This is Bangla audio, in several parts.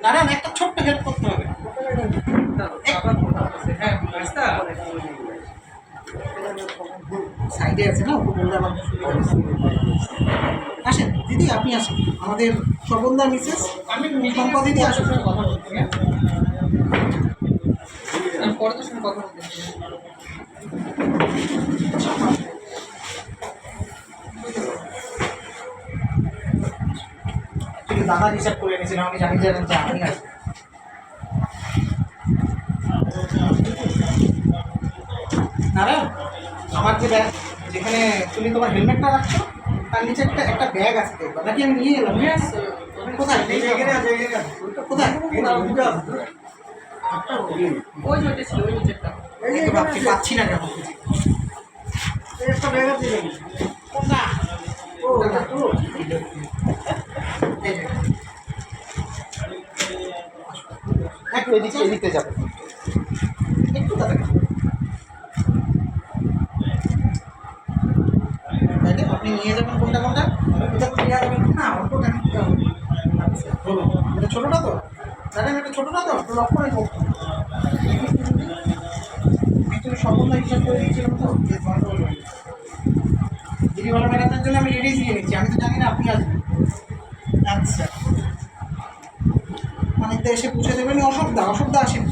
নারায়ণ একটা ছোট্ট হেল্প করতে হবে। হ্যাঁ রাস্তা সাইডে আছে না, ওকে বললে আমার আসেন দিদি, আপনি আসেন, আমাদের স্বপনদা মিসেস শম্পা দিদি আসুন, কথা বলতে পরে তো সঙ্গে কথা বলতে দাদা রিসার্ভ করে এনেছিলাম, আমি জানি যে আপনি আসবেন। নারায়ণ, আমার যে ব্যাগ, যেখানে তুমি তোমার হেলমেটটা রাখছো তার নিচে একটা ব্যাগ আছে দেখবা, নাকি আমি নিয়ে এলাম? কোথায় কোথায় ভাবছি, পাচ্ছি না কেন একটা ব্যাগ আছে কোনটা? একটু এদিকে যাবে, একটু তাড়াতাড়ি আপনি নিয়ে যাবেন। কোনটা কোনটা এটা নিয়ে যাবেন না, অল্পটা নিতে হবে। আচ্ছা বলুন, এটা ছোটোটা তো জানেন, এটা ছোটোটা তো একটু লক্ষ্য রেখো। ভিতরে সম্পূর্ণ হিসাব করে দিয়েছিলাম তো, দিদিওয়ালা ম্যাডামের জন্য আমি রেডি দিয়ে নিচ্ছি, আমি তো জানি না আপনি আসবেন। আচ্ছা অনেকটা এসে পুষে দেবেন। অশোকদা আসেন,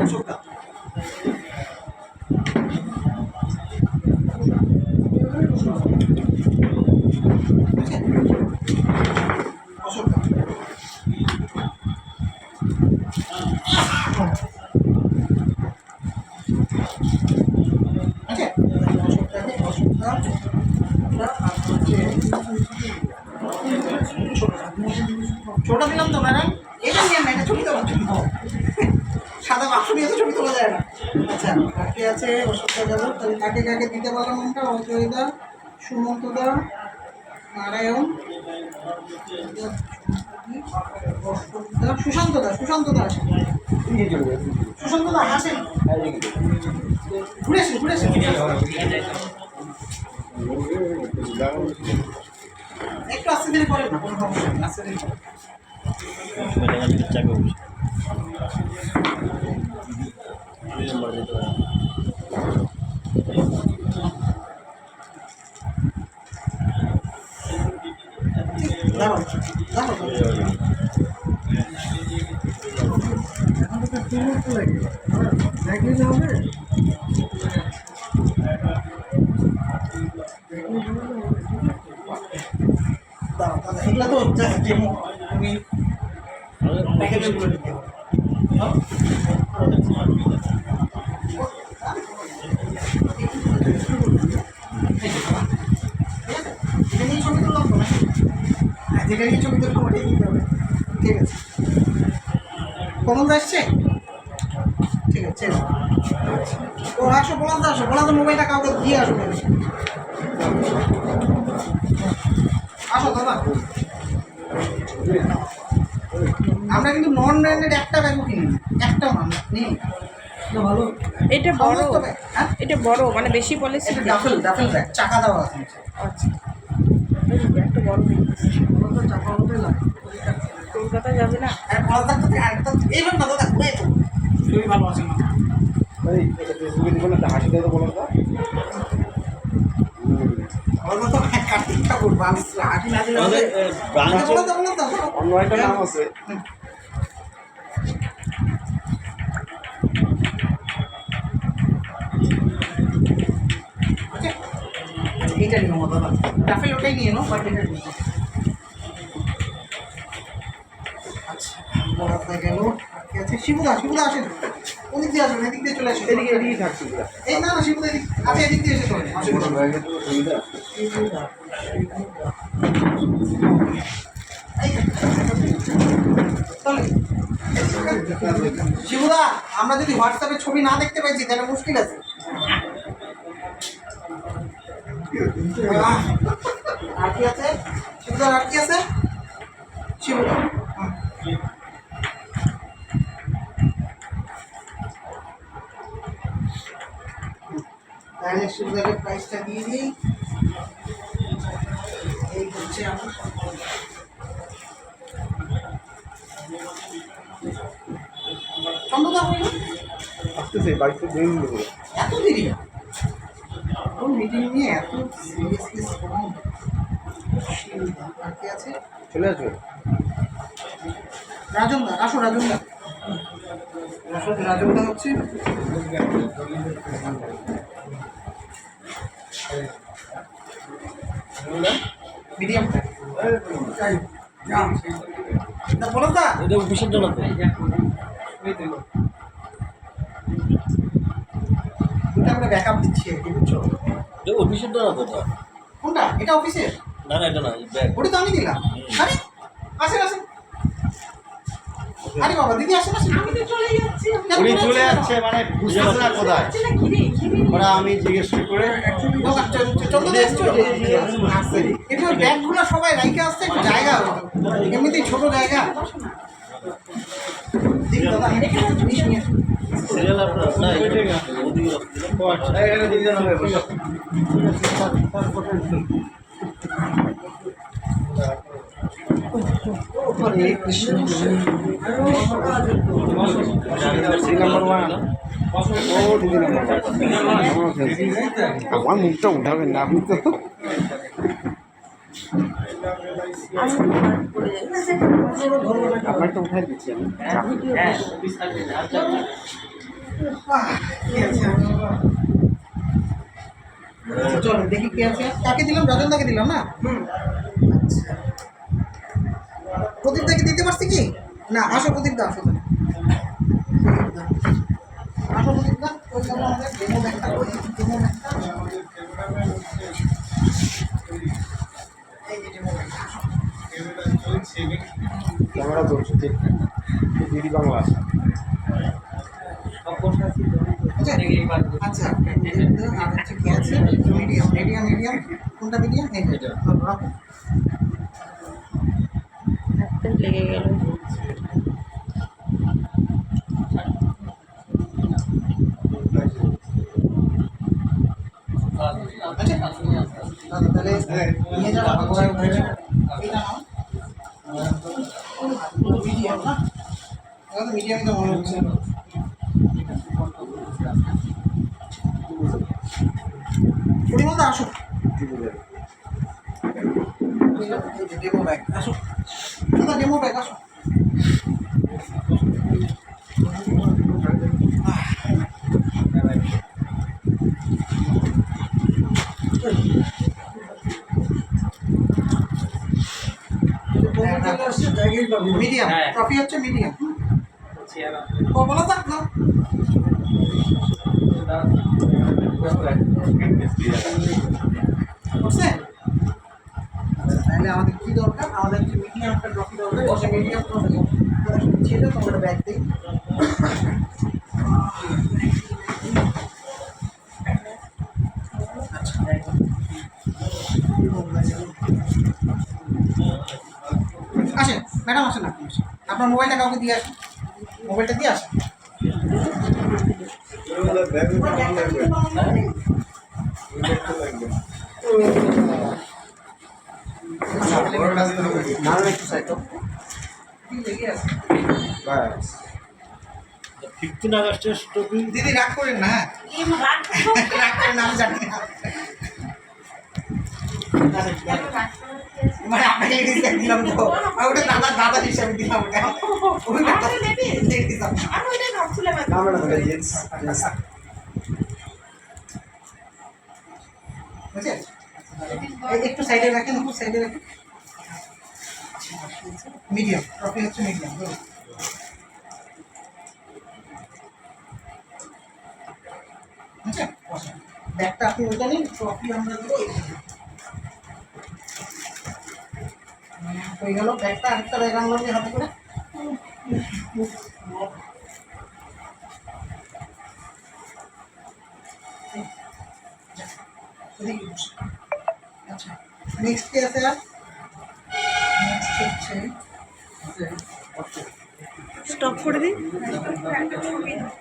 অশোকদা ছোটা দিলাম তো ম্যাডাম, এটা নিয়ে আমি একটা ছবি তোলা, সাদা বাক্স নিয়ে তো ছবি তোলা যায় না। আচ্ছা কাকে আছে অশোকদা গেল, তাহলে কাকে কাকে দিতে পারলাম আমরা? অজয়দা, সুমন্তদা, নারায়ণ, অশোকদা, সুশান্তদা আসেন, সুশান্তদা আসেন, ঘুরে আসেন একটু আস্তে ধীরে করেন না, কোনো সমস্যা নেই, আস্তে ধীরে করেন। এগুলো তো তুমি প্যাকেজে করে দিতে হবে। যেটা নিয়ে ছবি তুললাম তো, যেটা নিয়ে ছবি তুললাম ওটাই দিতে হবে। ঠিক আছে, কমন আসছে? ঠিক আছে, ও আসো, বলান তো মোবাইলটা কাউকে দিয়ে আসো, আসো দাদা। আমরা কিন্তু নন ব্র্যান্ডেড একটা ব্যাগও কিনি, একটাও না নিই ভালো। এটা বড়, এটা বড় মানে বেশি পলিসি, ডাফেল ব্যাগ, চাকা দেওয়া আছে। আচ্ছা একটা বড় চাকা হতে লাগে, কলকাতা যাবে না? আর কলকাতা থেকে আরেকটা এইবার না দাদা, ঘুরে তো খুবই ভালো আছে না। এটা ফেসবুকে দিব না, হাসি দেয় তো বলো তো। আমরা তো কার্তিক ঠাকুর বাংলা হাঁটি না দিলে অন্য একটা নাম আছে। এইটা নিয়ে মতো দাদা, রাফেল ওটাই নিয়ে নাও, বাট এটা নিয়ে। আচ্ছা বড় হয়ে গেল, কি আছে? শিবুদা আসেন, ওদিক দিয়ে আসবেন, এদিক দিয়ে চলে আসেন, এদিকেই থাকছি। এই না শিবুদা এদিক, আচ্ছা এদিক দিয়ে এসে চলে শিবুদা। আমরা যদি হোয়াটসঅ্যাপে ছবি না দেখতে পাইছি তাহলে মুশকিল আছে। আর কি আছে শিবুদা? আর কি আছে শিবুদা? তাহলে শিবুদাকে প্রাইসটা দিয়ে দিই। এই হচ্ছে আমার না বললো আসতেছে বাইকটা বের হলো করে এত দেরি ওর মিটিং নিয়ে এত সিরিয়াসনেস আর কে আছে চলে আসবে রাজন দা আসো রাজন দা রাজন দা হচ্ছে মিডিয়াম তা বলো দা এটা অফিসের জন্য তো দুটো আমরা ব্যাকআপ দিচ্ছি আর কি বুঝছো এটা অফিসের জন্য তো এটা কোনটা এটা অফিসের না না এটা না ব্যাগ ওটা তো আমি দিলাম আরে আসেন আসেন আরে বাবা দিদি আসেন আসেন আমি তো চলে যাচ্ছি উনি চলে যাচ্ছে মানে বুঝতেছে না কোথায় ওরা আমি জিজ্ঞেস করে এগুলো ব্যাগগুলো সবাই রাইখে আসছে একটু জায়গা এমনিতেই ছোট জায়গা দেখি দাদা, জিনিস নিয়ে আসুন। সিরিয়াল আপনার না এটা দিকে যাবে হরে কৃষ্ণ আমার মুখটা উঠাবেন না আপনি তো আপনারটা উঠাই দিচ্ছি আমি চলো দেখি কে আছে কাকে দিলাম রাজন দাকে দিলাম না আচ্ছা প্রদীপ দাকে দিতে পারছি কি না আসো প্রদীপ দা আসো আসো প্রদীপ দা ওই জন্য আমাদের ডেমো ব্যাগটা ডেমো ব্যাগটা এই যে ডেমো ব্যাগটা ক্যামেরা চলছে ঠিক দিদি বাংলা আচ্ছা আর হচ্ছে কি আছে মিডিয়াম মিডিয়াম মিডিয়াম কোনটা মিডিয়াম এই যে রাখো হাতে লেগে গেল আচ্ছা তাহলে নিয়ে যাবো ভগবান এটা নাও মিডিয়াম না মিডিয়ামই তো মনে হচ্ছে পরিমল দা আসো ডেমো ব্যাগ আসো দাদা ডেমো ব্যাগ আসো মিডিয়াম ট্রফি হচ্ছে মিডিয়াম বলো থাক না বুঝছে তাহলে আমাদের কি দরকার আমাদের যে মিডিয়াম একটা ট্রফি দরকার সে মিডিয়াম ট্রফি ছেড়ে তোমরা ব্যাগ দিই আসেন ম্যাডাম আসেন আপনি আসেন আপনার মোবাইলটা কাউকে দিয়ে আসেন মোবাইলটা দিয়ে আসেন নাম একটু সাইড তো লেগে আছে বাস 15 আগস্টের টপি দিদি রাগ করেন না রাগ করেন না, আমি জানি না মানে আপনাকে রিসেপ্ট দিলাম তো আর ওটা দাদা দাদা হিসাবে দিলাম ওটা ওই ব্যাপার দিয়ে দিলাম না ম্যাডাম এটা জেন্টস বুঝছেন একটু সাইডে রাখেন একটু সাইডে রাখেন মিডিয়াম ট্রফি হচ্ছে মিডিয়াম বুঝছেন ব্যাগটা আপনি ওইটা নিন ট্রফি আমরা দেবো হয়ে গেল ব্যাগটা আরেকটা ব্যাগ আনলাম যে হাতে করে আচ্ছা নেক্সট কি আছে আর নেক্সট হচ্ছে স্টপ করে দিই